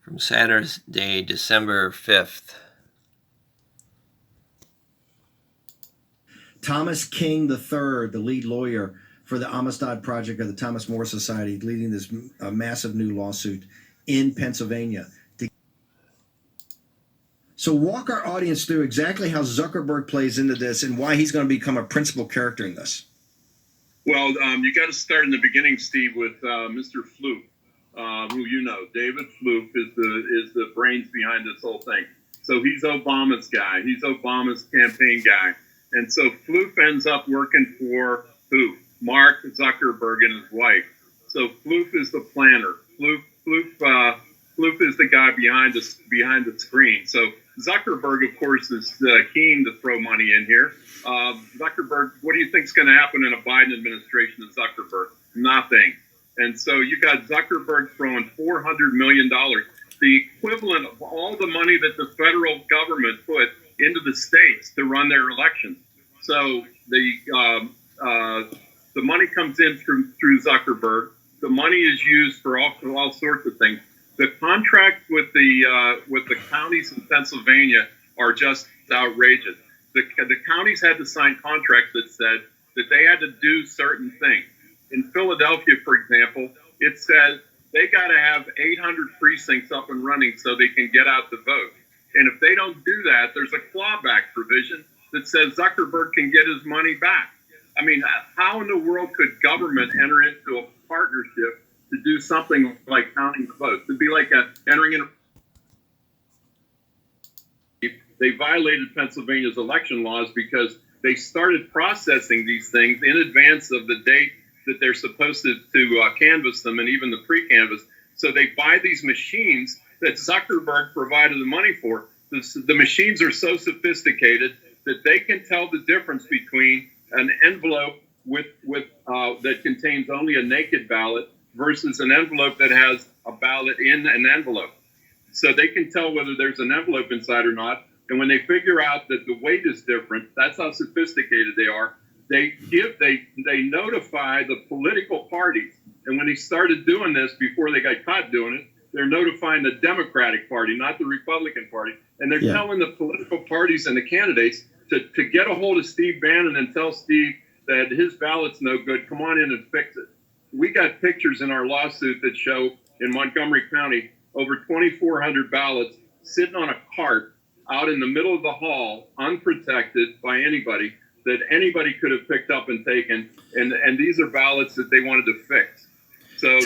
from Saturday, December 5th. Thomas King III, the lead lawyer for the Amistad Project of the Thomas More Society, leading this massive new lawsuit in Pennsylvania. So walk our audience through exactly how Zuckerberg plays into this and why he's going to become a principal character in this. Well, you got to start in the beginning, Steve, with Mr. Floop, who you know. David Floop is the brains behind this whole thing. So he's Obama's guy. He's Obama's campaign guy. And so Floop ends up working for who? Mark Zuckerberg and his wife. So Floop is the planner. Floop is the guy behind the screen. So Zuckerberg, of course, is keen to throw money in here. Zuckerberg, what do you think is going to happen in a Biden administration to Zuckerberg? Nothing. And so you got Zuckerberg throwing $400 million, the equivalent of all the money that the federal government put into the states to run their elections. So the money comes in through Zuckerberg. The money is used for all sorts of things. The contracts with the counties in Pennsylvania are just outrageous. The counties had to sign contracts that said that they had to do certain things. In Philadelphia, for example, it says they got to have 800 precincts up and running so they can get out the vote. And if they don't do that, there's a clawback provision that says Zuckerberg can get his money back. I mean, how in the world could government enter into a partnership to do something like counting the votes? It'd be like entering in. They violated Pennsylvania's election laws because they started processing these things in advance of the date that they're supposed to canvass them, and even the pre-canvass. So they buy these machines that Zuckerberg provided the money for. The machines are so sophisticated that they can tell the difference between an envelope that contains only a naked ballot versus an envelope that has a ballot in an envelope. So they can tell whether there's an envelope inside or not. And when they figure out that the weight is different, that's how sophisticated they are. They notify the political parties. And when they started doing this before they got caught doing it, they're notifying the Democratic Party, not the Republican Party. And they're telling the political parties and the candidates to get a hold of Steve Bannon and tell Steve that his ballot's no good. Come on in and fix it. We got pictures in our lawsuit that show in Montgomery County over 2,400 ballots sitting on a cart out in the middle of the hall, unprotected by anybody, that anybody could have picked up and taken. And these are ballots that they wanted to fix. So